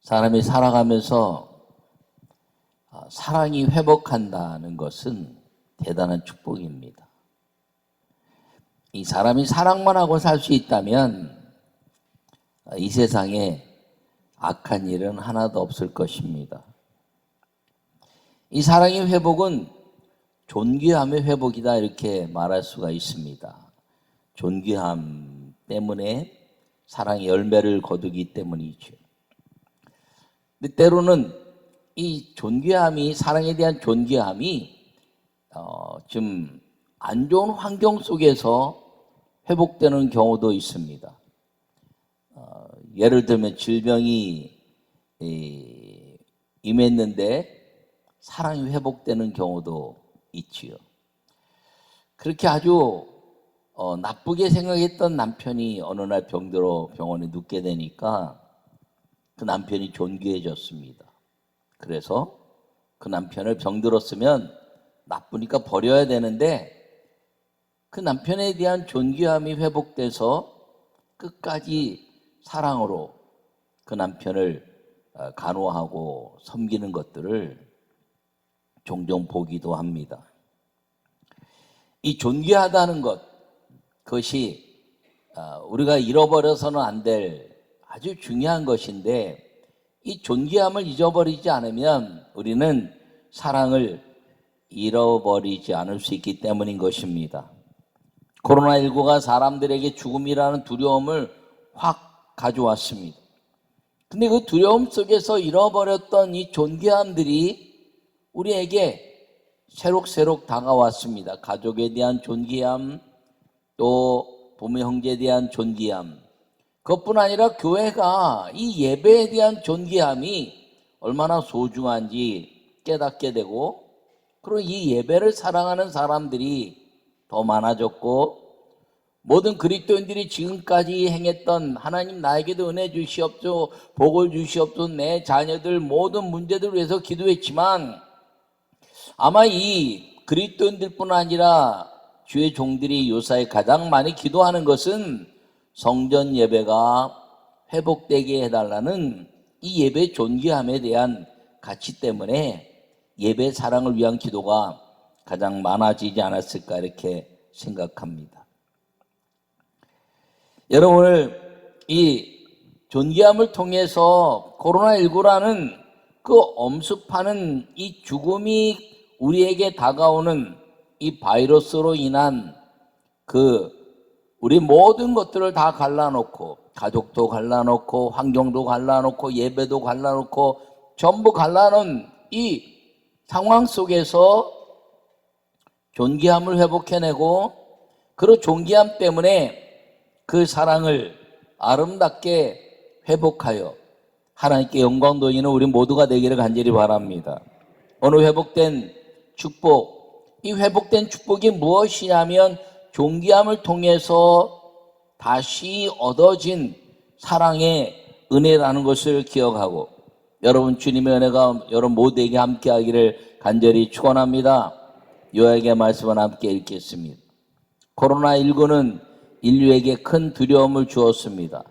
사람이 살아가면서 사랑이 회복한다는 것은 대단한 축복입니다. 이 사람이 사랑만 하고 살 수 있다면 이 세상에 악한 일은 하나도 없을 것입니다. 이 사랑의 회복은 존귀함의 회복이다 이렇게 말할 수가 있습니다. 존귀함 때문에 사랑의 열매를 거두기 때문이죠. 근데 때로는 이 존귀함이, 사랑에 대한 존귀함이 좀 안 좋은 환경 속에서 회복되는 경우도 있습니다. 예를 들면 질병이 임했는데 사랑이 회복되는 경우도 있지요. 그렇게 아주 나쁘게 생각했던 남편이 어느 날 병들어 병원에 눕게 되니까 그 남편이 존귀해졌습니다. 그래서 그 남편을 병들었으면 나쁘니까 버려야 되는데 그 남편에 대한 존귀함이 회복돼서 끝까지 사랑으로 그 남편을 간호하고 섬기는 것들을 종종 보기도 합니다. 이 존귀하다는 것, 그것이 우리가 잃어버려서는 안 될 아주 중요한 것인데 이 존귀함을 잊어버리지 않으면 우리는 사랑을 잃어버리지 않을 수 있기 때문인 것입니다. 코로나19가 사람들에게 죽음이라는 두려움을 확 가져왔습니다. 근데 그 두려움 속에서 잃어버렸던 이 존귀함들이 우리에게 새록새록 다가왔습니다. 가족에 대한 존귀함, 또 부모 형제에 대한 존귀함, 그것뿐 아니라 교회가 이 예배에 대한 존귀함이 얼마나 소중한지 깨닫게 되고, 그리고 이 예배를 사랑하는 사람들이 더 많아졌고, 모든 그리스도인들이 지금까지 행했던 하나님 나에게도 은혜 주시옵소서, 복을 주시옵소서, 내 자녀들 모든 문제들을 위해서 기도했지만 아마 이 그리스도인들뿐 아니라 주의 종들이 요사이 가장 많이 기도하는 것은 성전 예배가 회복되게 해달라는 이 예배 존귀함에 대한 가치 때문에 예배 사랑을 위한 기도가 가장 많아지지 않았을까 이렇게 생각합니다. 여러분, 오늘 이 존귀함을 통해서 코로나19라는 그 엄습하는 이 죽음이 우리에게 다가오는 이 바이러스로 인한 우리 모든 것들을 다 갈라놓고, 가족도 갈라놓고, 환경도 갈라놓고, 예배도 갈라놓고, 전부 갈라놓은 이 상황 속에서 존귀함을 회복해내고, 그 존귀함 때문에 그 사랑을 아름답게 회복하여 하나님께 영광 돌리는 우리 모두가 되기를 간절히 바랍니다. 오늘 회복된 축복, 이 회복된 축복이 무엇이냐면 존귀함을 통해서 다시 얻어진 사랑의 은혜라는 것을 기억하고, 여러분 주님의 은혜가 여러분 모두에게 함께하기를 간절히 축원합니다. 요약의 말씀을 함께 읽겠습니다. 코로나19는 인류에게 큰 두려움을 주었습니다.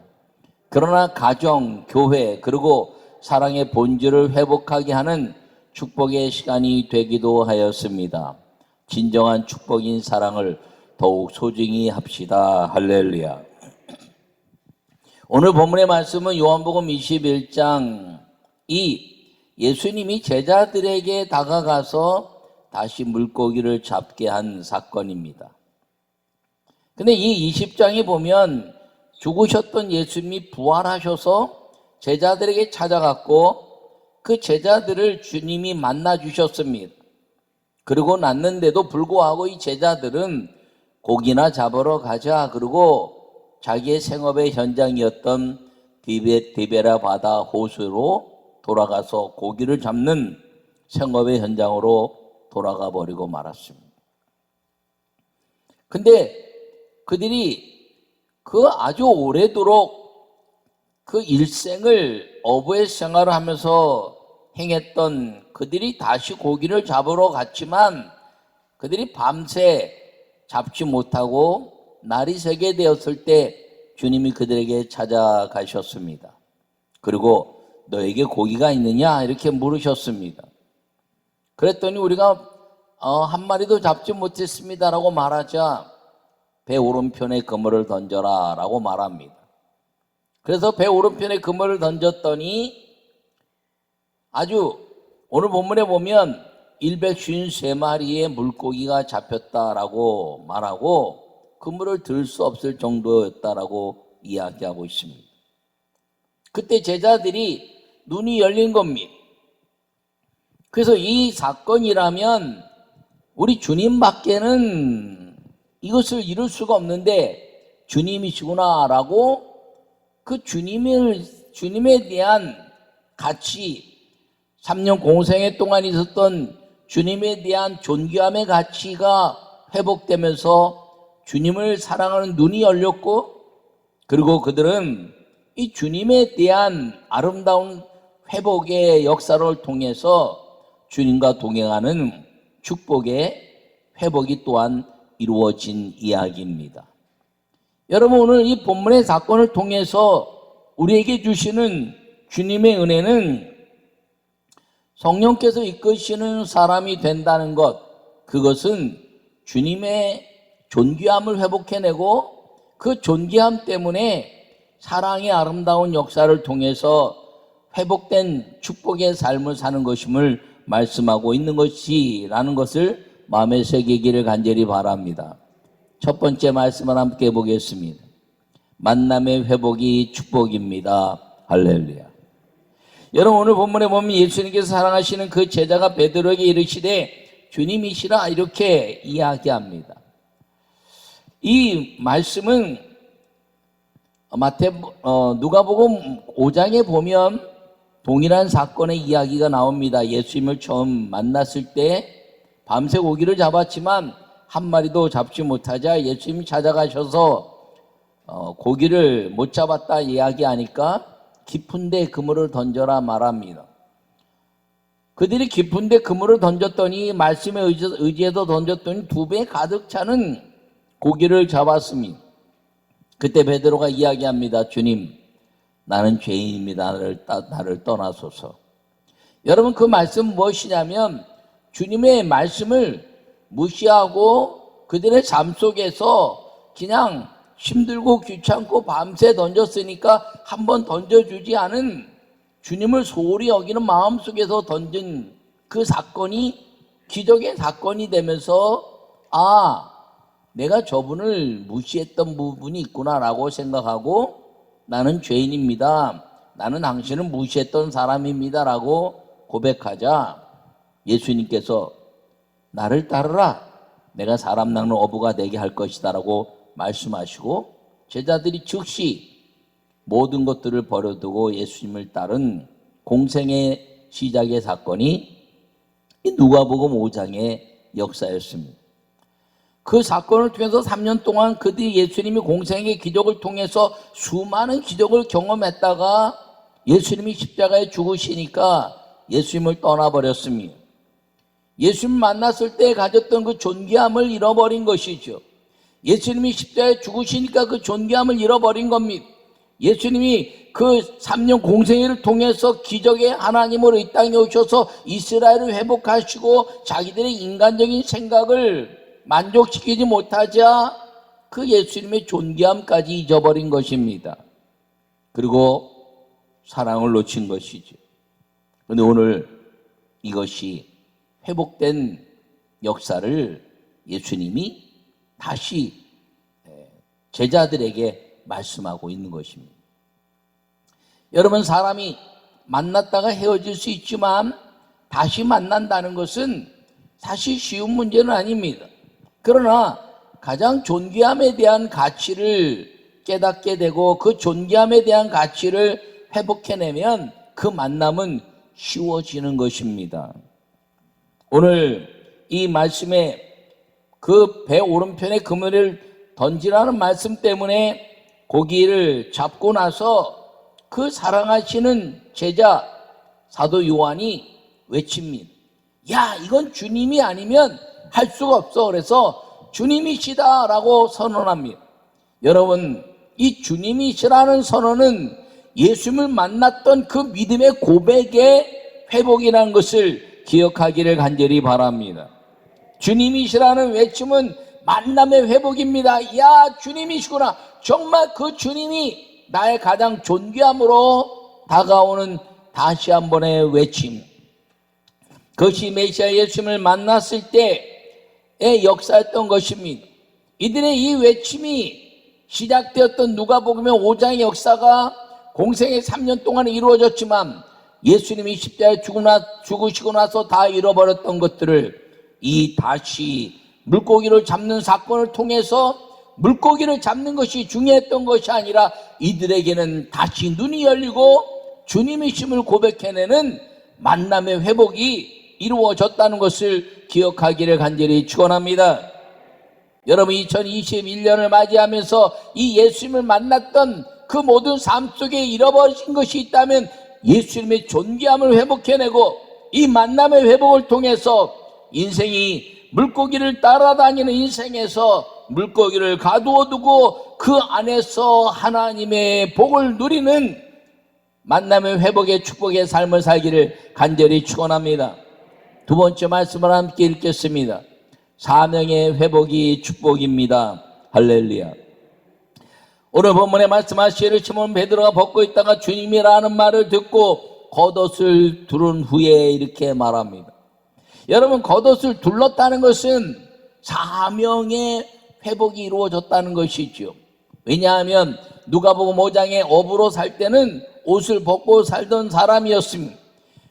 그러나 가정, 교회, 그리고 사랑의 본질을 회복하게 하는 축복의 시간이 되기도 하였습니다. 진정한 축복인 사랑을 더욱 소중히 합시다. 할렐루야. 오늘 본문의 말씀은 요한복음 21장 예수님이 제자들에게 다가가서 다시 물고기를 잡게 한 사건입니다. 근데 이 20장에 보면 죽으셨던 예수님이 부활하셔서 제자들에게 찾아갔고 그 제자들을 주님이 만나 주셨습니다. 그리고 났는데도 불구하고 이 제자들은 고기나 잡으러 가자, 그리고 자기의 생업의 현장이었던 디베라 바다 호수로 돌아가서 고기를 잡는 생업의 현장으로 돌아가 버리고 말았습니다. 근데 그들이 아주 오래도록 그 일생을 어부의 생활을 하면서 행했던 그들이 다시 고기를 잡으러 갔지만 그들이 밤새 잡지 못하고 날이 새게 되었을 때 주님이 그들에게 찾아가셨습니다. 그리고 너에게 고기가 있느냐? 이렇게 물으셨습니다. 그랬더니 우리가 한 마리도 잡지 못했습니다라고 말하자 배 오른편에 그물을 던져라 라고 말합니다. 그래서 배 오른편에 그물을 던졌더니 아주 오늘 본문에 보면 153마리의 물고기가 잡혔다라고 말하고 그물을 들 수 없을 정도였다라고 이야기하고 있습니다. 그때 제자들이 눈이 열린 겁니다. 그래서 이 사건이라면 우리 주님밖에는 이것을 이룰 수가 없는데 주님이시구나라고 그 주님에 대한 가치, 3년 공생애 동안 있었던 주님에 대한 존귀함의 가치가 회복되면서 주님을 사랑하는 눈이 열렸고, 그리고 그들은 이 주님에 대한 아름다운 회복의 역사를 통해서 주님과 동행하는 축복의 회복이 또한 이루어진 이야기입니다. 여러분, 오늘 이 본문의 사건을 통해서 우리에게 주시는 주님의 은혜는 성령께서 이끄시는 사람이 된다는 것, 그것은 주님의 존귀함을 회복해내고 그 존귀함 때문에 사랑의 아름다운 역사를 통해서 회복된 축복의 삶을 사는 것임을 말씀하고 있는 것이라는 것을 마음에 새기기를 간절히 바랍니다. 첫 번째 말씀을 함께 보겠습니다. 만남의 회복이 축복입니다. 할렐루야. 여러분, 오늘 본문에 보면 예수님께서 사랑하시는 그 제자가 베드로에게 이르시되 주님이시라 이렇게 이야기합니다. 이 말씀은 누가복음 5장에 보면 동일한 사건의 이야기가 나옵니다. 예수님을 처음 만났을 때 밤새 고기를 잡았지만 한 마리도 잡지 못하자 예수님이 찾아가셔서 고기를 못 잡았다 이야기하니까 깊은데 그물을 던져라 말합니다. 그들이 깊은데 그물을 던졌더니 말씀에 의지해서 던졌더니 2배 가득 차는 고기를 잡았습니다. 그때 베드로가 이야기합니다. 주님, 나는 죄인입니다. 나를 떠나소서. 여러분, 그 말씀 무엇이냐면 주님의 말씀을 무시하고 그들의 삶 속에서 그냥 힘들고 귀찮고 밤새 던졌으니까 한번 던져주지 않은 주님을 소홀히 여기는 마음 속에서 던진 그 사건이 기적의 사건이 되면서 내가 저분을 무시했던 부분이 있구나라고 생각하고 나는 죄인입니다. 나는 당신을 무시했던 사람입니다라고 고백하자 예수님께서 나를 따르라. 내가 사람 낚는 어부가 되게 할 것이다라고 말씀하시고 제자들이 즉시 모든 것들을 버려두고 예수님을 따른 공생의 시작의 사건이 누가복음 5장의 역사였습니다. 그 사건을 통해서 3년 동안 그들이 예수님이 공생의 기적을 통해서 수많은 기적을 경험했다가 예수님이 십자가에 죽으시니까 예수님을 떠나버렸습니다. 예수님 만났을 때 가졌던 그 존귀함을 잃어버린 것이죠. 예수님이 십자가에 죽으시니까 그 존귀함을 잃어버린 겁니다. 예수님이 그 3년 공생애를 통해서 기적의 하나님으로 이 땅에 오셔서 이스라엘을 회복하시고 자기들의 인간적인 생각을 만족시키지 못하자 그 예수님의 존귀함까지 잊어버린 것입니다. 그리고 사랑을 놓친 것이죠. 그런데 오늘 이것이 회복된 역사를 예수님이 다시 제자들에게 말씀하고 있는 것입니다. 여러분, 사람이 만났다가 헤어질 수 있지만 다시 만난다는 것은 사실 쉬운 문제는 아닙니다. 그러나 가장 존귀함에 대한 가치를 깨닫게 되고 그 존귀함에 대한 가치를 회복해내면 그 만남은 쉬워지는 것입니다. 오늘 이 말씀에 그 배 오른편에 그물을 던지라는 말씀 때문에 고기를 잡고 나서 그 사랑하시는 제자 사도 요한이 외칩니다. 야, 이건 주님이 아니면 할 수가 없어. 그래서 주님이시다라고 선언합니다. 여러분, 이 주님이시라는 선언은 예수님을 만났던 그 믿음의 고백의 회복이라는 것을 기억하기를 간절히 바랍니다. 주님이시라는 외침은 만남의 회복입니다. 야, 주님이시구나. 정말 그 주님이 나의 가장 존귀함으로 다가오는 다시 한 번의 외침. 그것이 메시아 예수님을 만났을 때의 역사였던 것입니다. 이들의 이 외침이 시작되었던 누가복음 5장의 역사가 공생의 3년 동안 이루어졌지만 예수님이 십자가에 죽으시고 나서 다 잃어버렸던 것들을 이 다시 물고기를 잡는 사건을 통해서 물고기를 잡는 것이 중요했던 것이 아니라 이들에게는 다시 눈이 열리고 주님이심을 고백해내는 만남의 회복이 이루어졌다는 것을 기억하기를 간절히 축원합니다. 여러분, 2021년을 맞이하면서 이 예수님을 만났던 그 모든 삶 속에 잃어버린 것이 있다면 예수님의 존귀함을 회복해내고 이 만남의 회복을 통해서 인생이 물고기를 따라다니는 인생에서 물고기를 가두어두고 그 안에서 하나님의 복을 누리는 만남의 회복의 축복의 삶을 살기를 간절히 축원합니다. 두 번째 말씀을 함께 읽겠습니다. 사명의 회복이 축복입니다. 할렐루야. 오늘 본문에 말씀하시기를 시몬 베드로가 벗고 있다가 주님이라는 말을 듣고 겉옷을 두른 후에 이렇게 말합니다. 여러분, 겉옷을 둘렀다는 것은 사명의 회복이 이루어졌다는 것이죠. 왜냐하면 누가복음 5장에 어부로 살 때는 옷을 벗고 살던 사람이었습니다.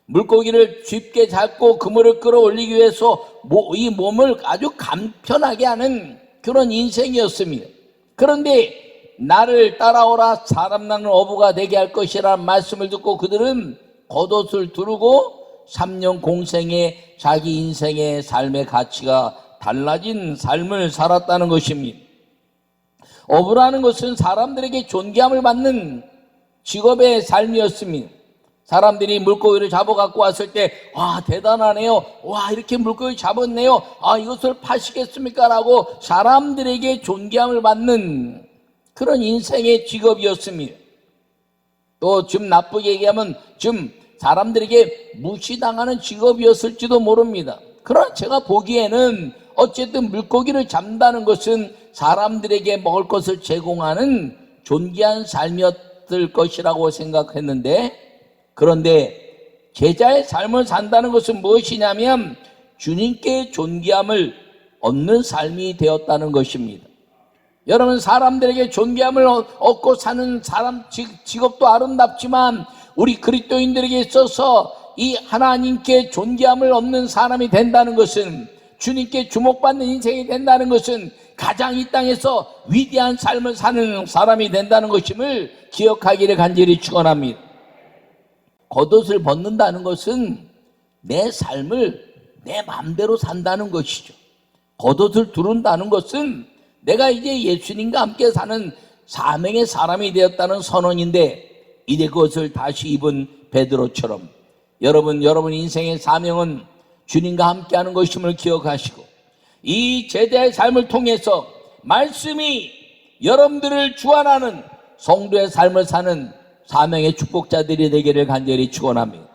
물고기를 쉽게 잡고 그물을 끌어올리기 위해서 이 몸을 아주 간편하게 하는 그런 인생이었습니다. 그런데 나를 따라오라, 사람 낳는 어부가 되게 할 것이라는 말씀을 듣고 그들은 겉옷을 두르고 3년 공생에 자기 인생의 삶의 가치가 달라진 삶을 살았다는 것입니다. 어부라는 것은 사람들에게 존귀함을 받는 직업의 삶이었습니다. 사람들이 물고기를 잡아 갖고 왔을 때, 와, 대단하네요. 와, 이렇게 물고기 잡았네요. 아, 이것을 파시겠습니까? 라고 사람들에게 존귀함을 받는 그런 인생의 직업이었습니다. 또 좀 나쁘게 얘기하면 좀 사람들에게 무시당하는 직업이었을지도 모릅니다. 그러나 제가 보기에는 어쨌든 물고기를 잡는다는 것은 사람들에게 먹을 것을 제공하는 존귀한 삶이었을 것이라고 생각했는데, 그런데 제자의 삶을 산다는 것은 무엇이냐면 주님께 존귀함을 얻는 삶이 되었다는 것입니다. 여러분, 사람들에게 존귀함을 얻고 사는 사람 직업도 아름답지만 우리 그리스도인들에게 있어서 이 하나님께 존귀함을 얻는 사람이 된다는 것은, 주님께 주목받는 인생이 된다는 것은 가장 이 땅에서 위대한 삶을 사는 사람이 된다는 것임을 기억하기를 간절히 축원합니다. 겉옷을 벗는다는 것은 내 삶을 내 마음대로 산다는 것이죠. 겉옷을 두른다는 것은 내가 이제 예수님과 함께 사는 사명의 사람이 되었다는 선언인데, 이제 그것을 다시 입은 베드로처럼 여러분 인생의 사명은 주님과 함께하는 것임을 기억하시고, 이 제자의 삶을 통해서 말씀이 여러분들을 주관하는 성도의 삶을 사는 사명의 축복자들이 되기를 간절히 축원합니다.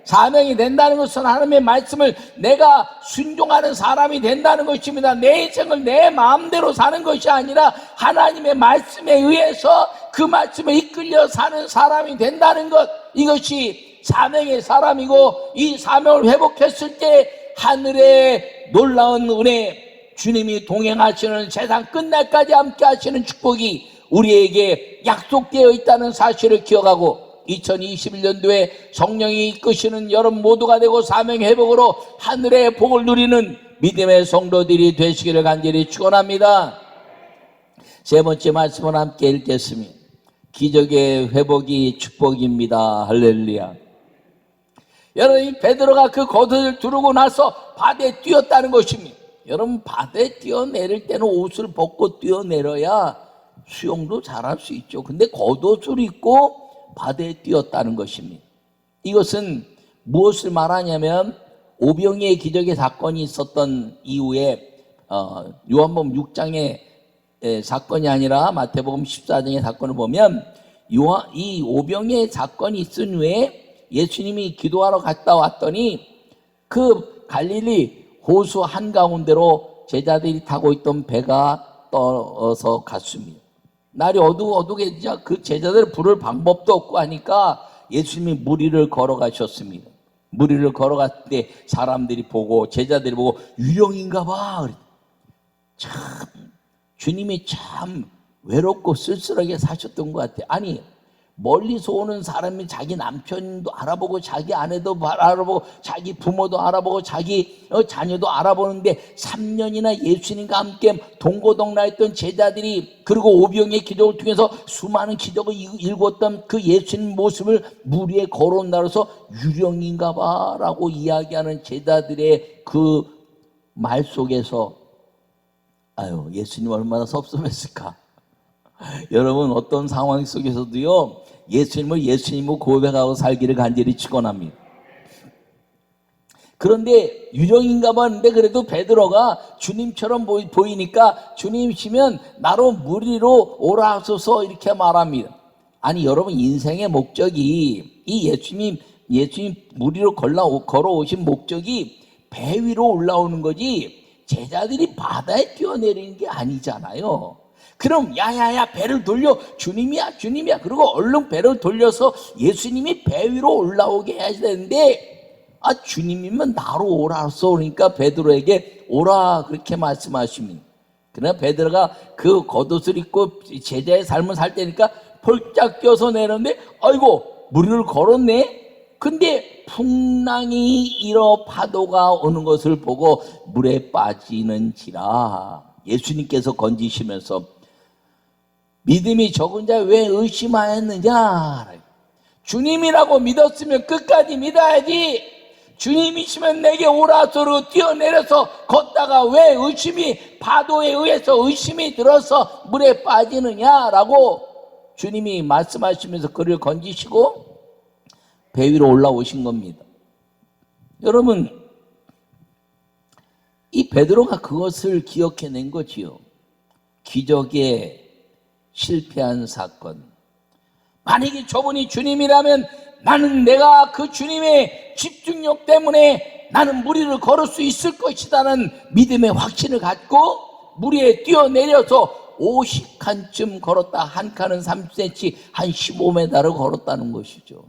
사명이 된다는 것은 하나님의 말씀을 내가 순종하는 사람이 된다는 것입니다. 내 인생을 내 마음대로 사는 것이 아니라 하나님의 말씀에 의해서 그 말씀에 이끌려 사는 사람이 된다는 것, 이것이 사명의 사람이고, 이 사명을 회복했을 때 하늘의 놀라운 은혜, 주님이 동행하시는 세상 끝날까지 함께 하시는 축복이 우리에게 약속되어 있다는 사실을 기억하고, 2021년도에 성령이 이끄시는 여러분 모두가 되고 사명 회복으로 하늘의 복을 누리는 믿음의 성도들이 되시기를 간절히 축원합니다. 세 번째 말씀을 함께 읽겠습니다. 기적의 회복이 축복입니다. 할렐루야. 여러분, 베드로가 그 겉옷을 두르고 나서 바다에 뛰었다는 것입니다. 여러분, 바다에 뛰어내릴 때는 옷을 벗고 뛰어내려야 수영도 잘할 수 있죠. 근데 겉옷을 입고 바다에 뛰었다는 것입니다. 이것은 무엇을 말하냐면 오병이의 기적의 사건이 있었던 이후에 요한복음 6장의 사건이 아니라 마태복음 14장의 사건을 보면 이 오병이의 사건이 있은 후에 예수님이 기도하러 갔다 왔더니 그 갈릴리 호수 한가운데로 제자들이 타고 있던 배가 떠서 갔습니다. 날이 어둑어둑해 그 제자들 부를 방법도 없고 하니까 예수님이 물 위를 걸어가셨습니다. 물 위를 걸어갔을 때 사람들이 보고 제자들이 보고 유령인가 봐. 참 주님이 참 외롭고 쓸쓸하게 사셨던 것 같아요. 아니 멀리서 오는 사람이 자기 남편도 알아보고 자기 아내도 알아보고 자기 부모도 알아보고 자기 자녀도 알아보는데 3년이나 예수님과 함께 동고동락했던 제자들이 그리고 오병이의 기적을 통해서 수많은 기적을 일궜던 그 예수님 모습을 물 위에 걸어온다면서 유령인가 봐 라고 이야기하는 제자들의 그 말 속에서 아유 예수님 얼마나 섭섭했을까. 여러분 어떤 상황 속에서도요 예수님을 고백하고 살기를 간절히 축원합니다. 그런데 유령인가 봤는데 그래도 베드로가 주님처럼 보이니까 주님이시면 나로 물 위로 오라 하소서 이렇게 말합니다. 아니 여러분 인생의 목적이 이 예수님 물 위로 걸어오신 목적이 배 위로 올라오는 거지 제자들이 바다에 뛰어내리는 게 아니잖아요. 그럼 야야야 배를 돌려 주님이야 그리고 얼른 배를 돌려서 예수님이 배 위로 올라오게 해야 되는데 주님이면 나로 오라서 그러니까 베드로에게 오라 그렇게 말씀하십니다. 그러나 베드로가 그 겉옷을 입고 제자의 삶을 살 때니까 폴짝 뛰어서 내렸는데 아이고 무리를 걸었네. 근데 풍랑이 일어 파도가 오는 것을 보고 물에 빠지는지라 예수님께서 건지시면서 믿음이 적은 자 왜 의심하였느냐. 주님이라고 믿었으면 끝까지 믿어야지. 주님이시면 내게 오라 소로 뛰어내려서 걷다가 왜 파도에 의해서 의심이 들어서 물에 빠지느냐라고 주님이 말씀하시면서 그를 건지시고 배 위로 올라오신 겁니다. 여러분 이 베드로가 그것을 기억해낸 거지요. 기적에 실패한 사건. 만약에 저분이 주님이라면 나는 내가 그 주님의 집중력 때문에 나는 물 위를 걸을 수 있을 것이라는 믿음의 확신을 갖고 물 위에 뛰어내려서 50칸쯤 걸었다. 한 칸은 3cm, 한 15m를 걸었다는 것이죠.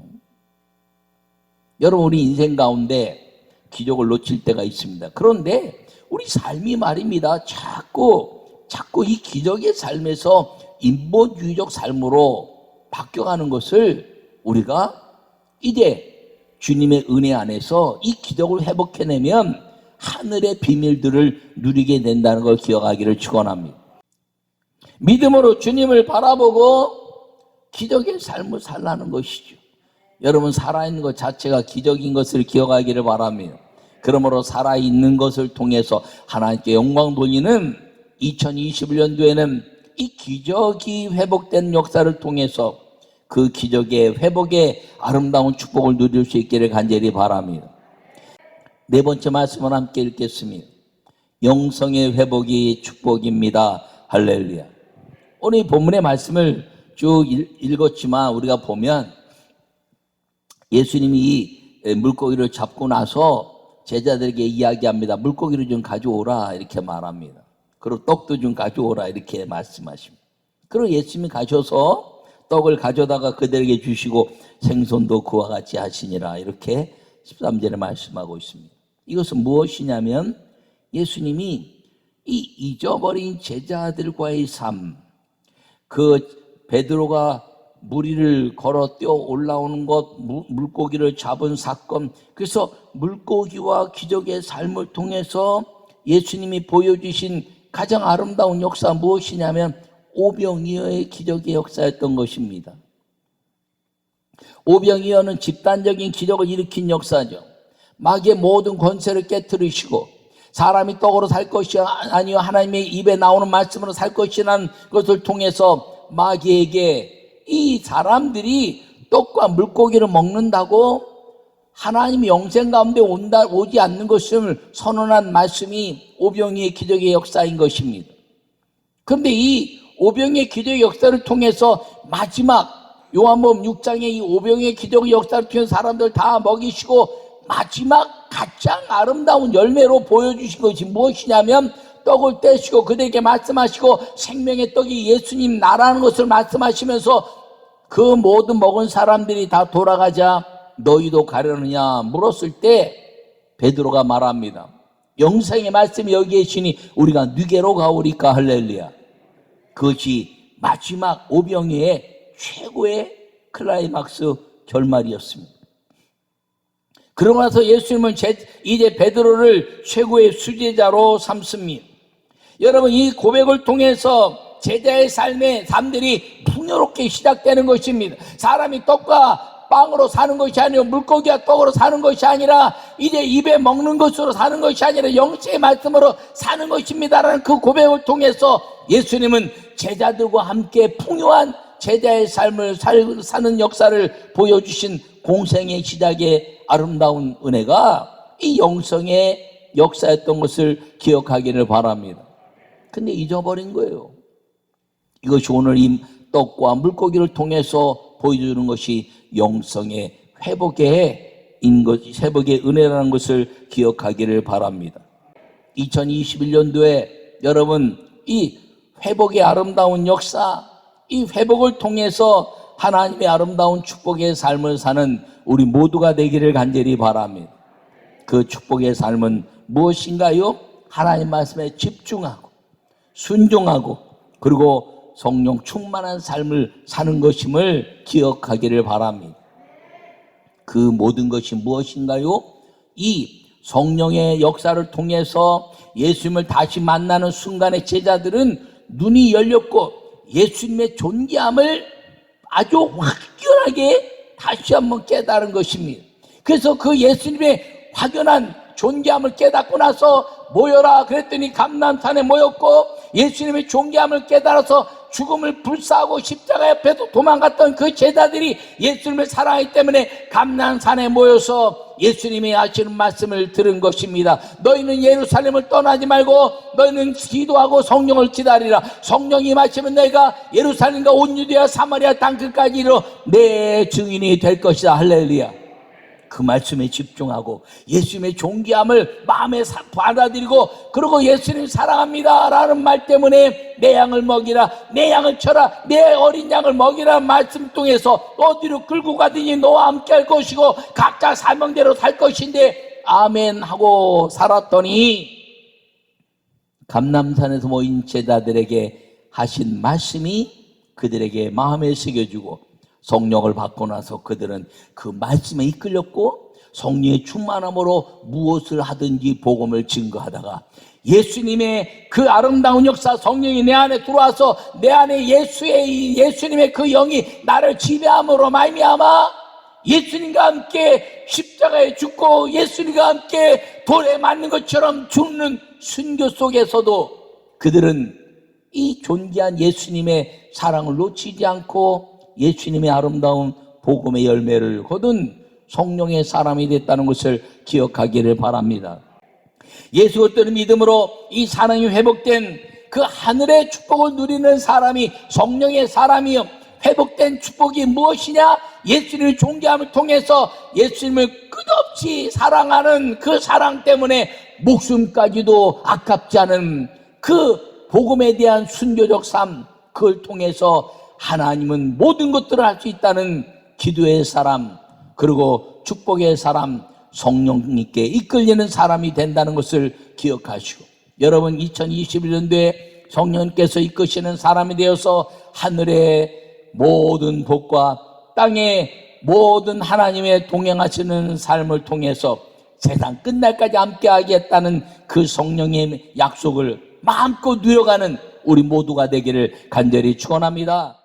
여러분 우리 인생 가운데 기적을 놓칠 때가 있습니다. 그런데 우리 삶이 말입니다. 자꾸 이 기적의 삶에서 인본주의적 삶으로 바뀌어가는 것을 우리가 이제 주님의 은혜 안에서 이 기적을 회복해내면 하늘의 비밀들을 누리게 된다는 걸 기억하기를 축원합니다. 믿음으로 주님을 바라보고 기적의 삶을 살라는 것이죠. 여러분 살아있는 것 자체가 기적인 것을 기억하기를 바랍니다. 그러므로 살아있는 것을 통해서 하나님께 영광 돌리는 2021년도에는 이 기적이 회복된 역사를 통해서 그 기적의 회복의 아름다운 축복을 누릴 수 있기를 간절히 바랍니다. 네 번째 말씀을 함께 읽겠습니다. 영성의 회복이 축복입니다. 할렐루야. 오늘 이 본문의 말씀을 쭉 읽었지만 우리가 보면 예수님이 이 물고기를 잡고 나서 제자들에게 이야기합니다. 물고기를 좀 가져오라 이렇게 말합니다. 그리고 떡도 좀 가져오라 이렇게 말씀하십니다. 그리고 예수님이 가셔서 떡을 가져다가 그들에게 주시고 생선도 그와 같이 하시니라 이렇게 13절에 말씀하고 있습니다. 이것은 무엇이냐면 예수님이 이 잊어버린 제자들과의 삶, 그 베드로가 물 위를 걸어 뛰어 올라오는 것, 물고기를 잡은 사건, 그래서 물고기와 기적의 삶을 통해서 예수님이 보여주신 가장 아름다운 역사 무엇이냐면 오병이어의 기적의 역사였던 것입니다. 오병이어는 집단적인 기적을 일으킨 역사죠. 마귀의 모든 권세를 깨뜨리시고 사람이 떡으로 살 것이 아니요 하나님의 입에 나오는 말씀으로 살 것이라는 것을 통해서 마귀에게 이 사람들이 떡과 물고기를 먹는다고 하나님이 영생 가운데 오지 않는 것을 선언한 말씀이 오병이의 기적의 역사인 것입니다. 그런데 이 오병이의 기적의 역사를 통해서 마지막 요한복음 6장의 이 오병의 기적의 역사를 통해 사람들 다 먹이시고 마지막 가장 아름다운 열매로 보여주신 것이 무엇이냐면 떡을 떼시고 그들에게 말씀하시고 생명의 떡이 예수님 나라는 것을 말씀하시면서 그 모든 먹은 사람들이 다 돌아가자 너희도 가려느냐 물었을 때 베드로가 말합니다. 영생의 말씀이 여기에 있으니 우리가 누게로 가오리까 할렐루야. 그것이 마지막 오병이의 최고의 클라이막스 결말이었습니다. 그러고 나서 예수님은 이제 베드로를 최고의 수제자로 삼습니다. 여러분, 이 고백을 통해서 제자의 삶의 삶들이 풍요롭게 시작되는 것입니다. 사람이 떡과 빵으로 사는 것이 아니고 물고기와 떡으로 사는 것이 아니라 이제 입에 먹는 것으로 사는 것이 아니라 영생의 말씀으로 사는 것입니다라는 그 고백을 통해서 예수님은 제자들과 함께 풍요한 제자의 삶을 사는 역사를 보여주신 공생의 시작의 아름다운 은혜가 이 영성의 역사였던 것을 기억하기를 바랍니다. 근데 잊어버린 거예요. 이것이 오늘 이 떡과 물고기를 통해서 보여주는 것이 영성의 회복의 은혜라는 것을 기억하기를 바랍니다. 2021년도에 여러분 이 회복의 아름다운 역사, 이 회복을 통해서 하나님의 아름다운 축복의 삶을 사는 우리 모두가 되기를 간절히 바랍니다. 그 축복의 삶은 무엇인가요? 하나님 말씀에 집중하고 순종하고 그리고 성령 충만한 삶을 사는 것임을 기억하기를 바랍니다. 그 모든 것이 무엇인가요? 이 성령의 역사를 통해서 예수님을 다시 만나는 순간에 제자들은 눈이 열렸고 예수님의 존귀함을 아주 확연하게 다시 한번 깨달은 것입니다. 그래서 그 예수님의 확연한 존귀함을 깨닫고 나서 모여라 그랬더니 감람산에 모였고 예수님의 존귀함을 깨달아서 죽음을 불사하고 십자가 옆에서 도망갔던 그 제자들이 예수님을 사랑하기 때문에 감람산에 모여서 예수님이 하시는 말씀을 들은 것입니다. 너희는 예루살렘을 떠나지 말고 너희는 기도하고 성령을 기다리라. 성령이 임하시면 너희가 예루살렘과 온 유대와 사마리아 땅끝까지 이르러 내 증인이 될 것이다. 할렐루야. 그 말씀에 집중하고 예수님의 존귀함을 마음에 받아들이고 그리고 예수님 사랑합니다 라는 말 때문에 내 양을 먹이라, 내 양을 쳐라, 내 어린 양을 먹이라 말씀 통해서 어디로 끌고 가든지 너와 함께 할 것이고 각자 사명대로 살 것인데 아멘 하고 살았더니 감람산에서 모인 제자들에게 하신 말씀이 그들에게 마음에 새겨지고 성령을 받고 나서 그들은 그 말씀에 이끌렸고 성령의 충만함으로 무엇을 하든지 복음을 증거하다가 예수님의 그 아름다운 역사, 성령이 내 안에 들어와서 내 안에 예수님의 그 영이 나를 지배함으로 말미암아 예수님과 함께 십자가에 죽고 예수님과 함께 돌에 맞는 것처럼 죽는 순교 속에서도 그들은 이 존귀한 예수님의 사랑을 놓치지 않고 예수님의 아름다운 복음의 열매를 거둔 성령의 사람이 됐다는 것을 기억하기를 바랍니다. 예수 그리스도를 믿음으로 이 사랑이 회복된 그 하늘의 축복을 누리는 사람이 성령의 사람이요. 회복된 축복이 무엇이냐? 예수님의 존귀함을 통해서 예수님을 끝없이 사랑하는 그 사랑 때문에 목숨까지도 아깝지 않은 그 복음에 대한 순교적 삶, 그걸 통해서 하나님은 모든 것들을 할 수 있다는 기도의 사람 그리고 축복의 사람 성령님께 이끌리는 사람이 된다는 것을 기억하시고 여러분 2021년도에 성령님께서 이끄시는 사람이 되어서 하늘의 모든 복과 땅의 모든 하나님의 동행하시는 삶을 통해서 세상 끝날까지 함께 하겠다는 그 성령의 약속을 마음껏 누려가는 우리 모두가 되기를 간절히 축원합니다.